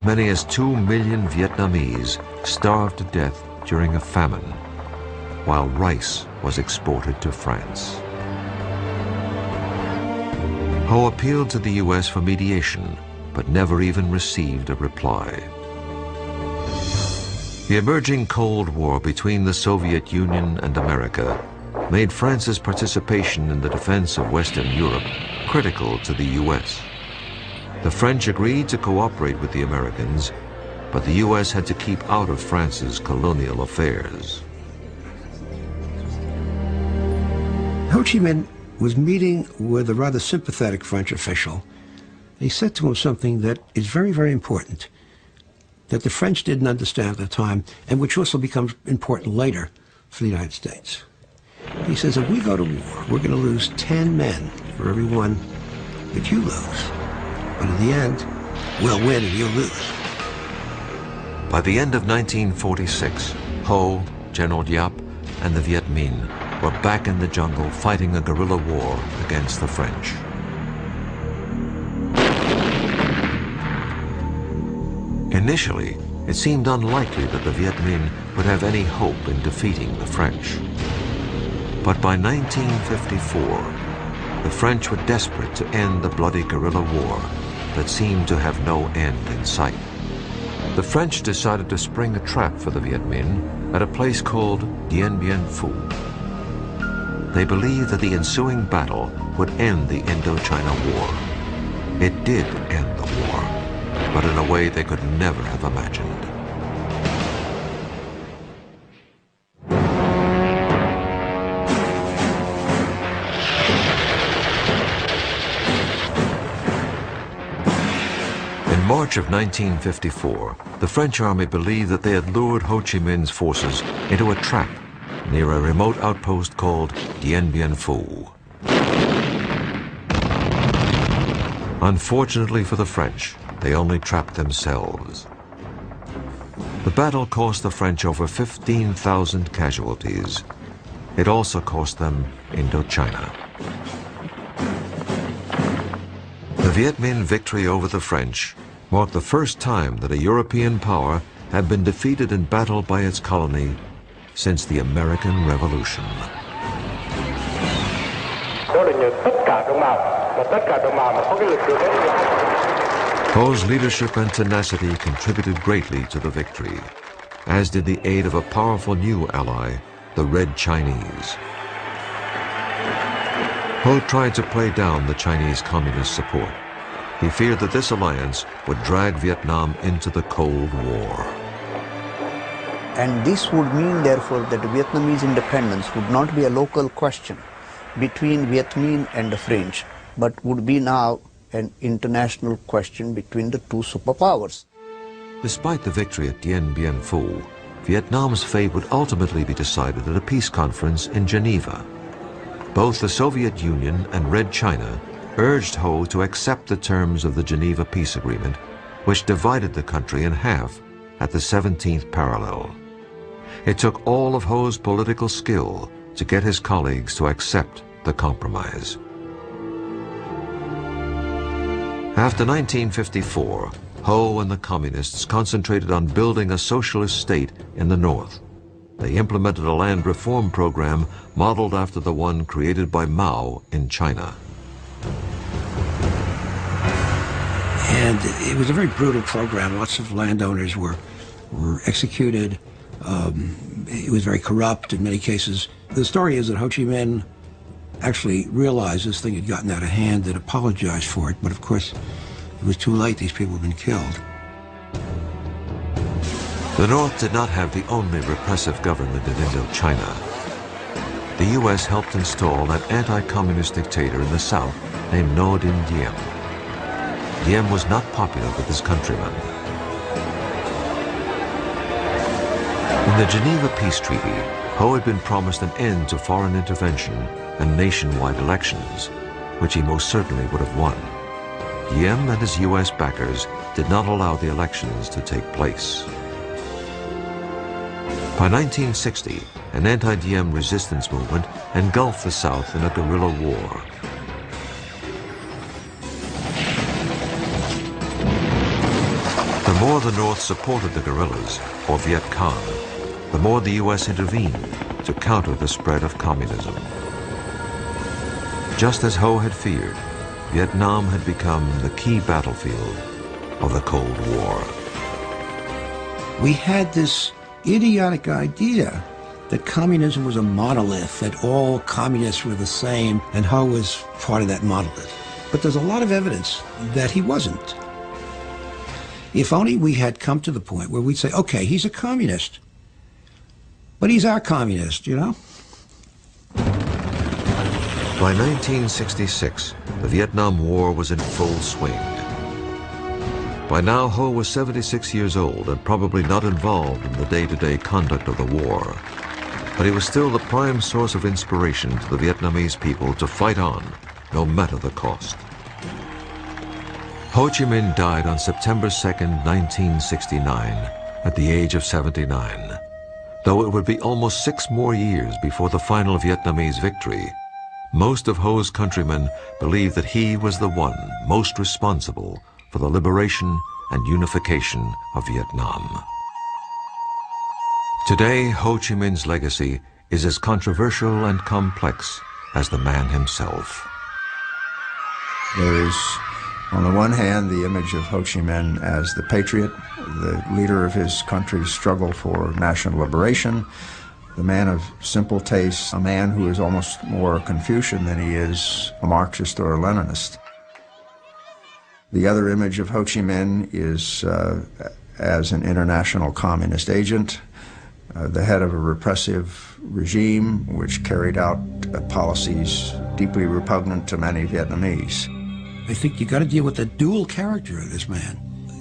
Many as 2 million Vietnamese starved to death during a famine, while rice was exported to France. Ho appealed to the U.S. for mediation, but never even received a reply. The emerging Cold War between the Soviet Union and America made France's participation in the defense of Western Europe critical to the U.S. The French agreed to cooperate with the Americans, but the U.S. had to keep out of France's colonial affairs. Ho Chi Minh was meeting with a rather sympathetic French official. He said to him something that is very, very important, that the French didn't understand at the time, and which also becomes important later for the United States. He says, if we go to war, we're going to lose 10 men for every one that you lose. But in the end, we'll win and you'll lose. By the end of 1946, Ho, General Giap, and the Viet Minh were back in the jungle fighting a guerrilla war against the French. Initially, it seemed unlikely that the Viet Minh would have any hope in defeating the French. But by 1954, the French were desperate to end the bloody guerrilla war that seemed to have no end in sight. The French decided to spring a trap for the Viet Minh at a place called Dien Bien Phu. They believed that the ensuing battle would end the Indochina War. It did end the war, but in a way they could never have imagined. In March of 1954, the French army believed that they had lured Ho Chi Minh's forces into a trap near a remote outpost called Dien Bien Phu. Unfortunately for the French, they only trapped themselves. The battle cost the French over 15,000 casualties. It also cost them Indochina. The Viet Minh victory over the French marked the first time that a European power had been defeated in battle by its colony since the American Revolution. Ho's leadership and tenacity contributed greatly to the victory, as did the aid of a powerful new ally, the Red Chinese. Ho tried to play down the Chinese Communist support. He feared that this alliance would drag Vietnam into the Cold War. And this would mean, therefore, that Vietnamese independence would not be a local question between Viet Minh and the French, but would be now an international question between the two superpowers. Despite the victory at Dien Bien Phu, Vietnam's fate would ultimately be decided at a peace conference in Geneva. Both the Soviet Union and Red China urged Ho to accept the terms of the Geneva Peace Agreement, which divided the country in half at the 17th parallel. It took all of Ho's political skill to get his colleagues to accept the compromise. After 1954, Ho and the Communists concentrated on building a socialist state in the North. They implemented a land reform program modeled after the one created by Mao in China. And it was a very brutal program. Lots of landowners were executed. It was very corrupt in many cases. The story is that Ho Chi Minh actually realized this thing had gotten out of hand and apologized for it, but of course it was too late. These people had been killed. The North did not have the only repressive government in Indochina. The U.S. helped install an anti-communist dictator in the South named Ngo Dinh Diem. Diem was not popular with his countrymen. In the Geneva Peace Treaty, Ho had been promised an end to foreign intervention and nationwide elections, which he most certainly would have won. Diem and his U.S. backers did not allow the elections to take place. By 1960, an anti-Diem resistance movement engulfed the South in a guerrilla war. The The more the North supported the guerrillas, or Viet Cong, the more the U.S. intervened to counter the spread of communism. Just as Ho had feared, Vietnam had become the key battlefield of the Cold War. We had this idiotic idea that communism was a monolith, that all communists were the same, and Ho was part of that monolith. But there's a lot of evidence that he wasn't. If only we had come to the point where we'd say, okay, he's a communist, but he's our communist, you know? By 1966, the Vietnam War was in full swing. By now, Ho was 76 years old and probably not involved in the day-to-day conduct of the war. But he was still the prime source of inspiration to the Vietnamese people to fight on, no matter the cost. Ho Chi Minh died on September 2nd, 1969, at the age of 79. Though it would be almost 6 more years before the final Vietnamese victory, most of Ho's countrymen believed that he was the one most responsible for the liberation and unification of Vietnam. Today, Ho Chi Minh's legacy is as controversial and complex as the man himself. There is, on the one hand, the image of Ho Chi Minh as the patriot, the leader of his country's struggle for national liberation, the man of simple tastes, a man who is almost more Confucian than he is a Marxist or a Leninist. The other image of Ho Chi Minh is as an international communist agent, the head of a repressive regime which carried out policies deeply repugnant to many Vietnamese. I think you got to deal with the dual character of this man.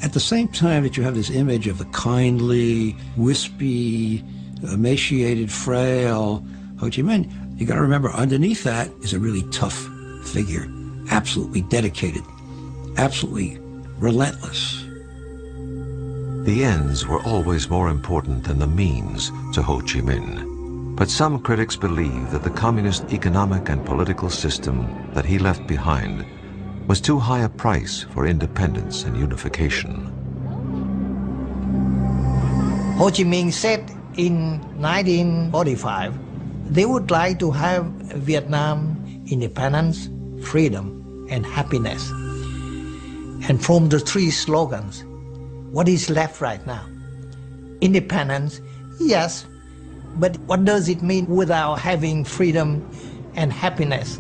At the same time that you have this image of the kindly, wispy, emaciated, frail Ho Chi Minh, you got to remember underneath that is a really tough figure, absolutely dedicated, absolutely relentless. The ends were always more important than the means to Ho Chi Minh. But some critics believe that the communist economic and political system that he left behind was too high a price for independence and unification. Ho Chi Minh said in 1945, they would like to have Vietnam independence, freedom, and happiness. And from the 3 slogans, what is left right now? Independence, yes, but what does it mean without having freedom and happiness?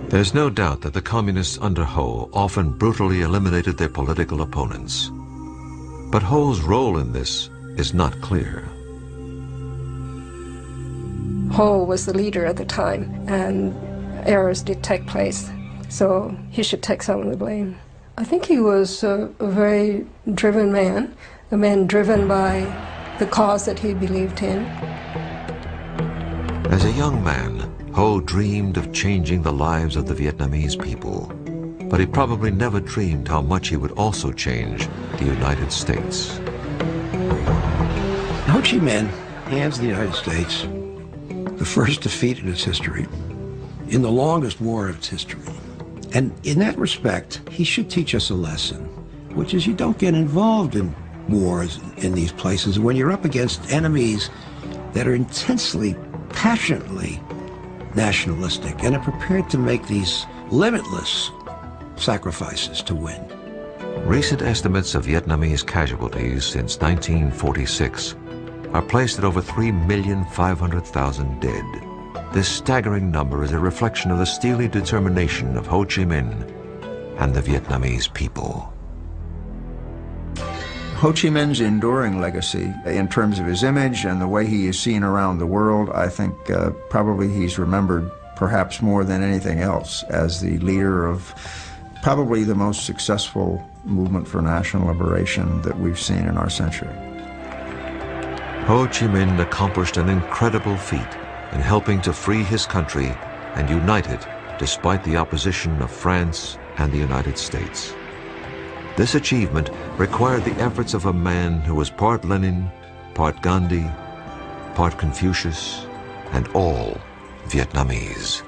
There's no doubt that the communists under Ho often brutally eliminated their political opponents. But Ho's role in this is not clear. Ho was the leader at the time, and errors did take place, so he should take some of the blame. I think he was a very driven man, a man driven by the cause that he believed in. As a young man, Ho dreamed of changing the lives of the Vietnamese people, but he probably never dreamed how much he would also change the United States. Ho Chi Minh hands the United States the first defeat in its history, in the longest war of its history. And in that respect, he should teach us a lesson, which is you don't get involved in wars in these places when you're up against enemies that are intensely, passionately nationalistic and are prepared to make these limitless sacrifices to win. Recent estimates of Vietnamese casualties since 1946 are placed at over 3,500,000 dead. This staggering number is a reflection of the steely determination of Ho Chi Minh and the Vietnamese people. Ho Chi Minh's enduring legacy, in terms of his image and the way he is seen around the world, I think probably he's remembered perhaps more than anything else as the leader of probably the most successful movement for national liberation that we've seen in our century. Ho Chi Minh accomplished an incredible feat in helping to free his country and unite it despite the opposition of France and the United States. This achievement required the efforts of a man who was part Lenin, part Gandhi, part Confucius, and all Vietnamese.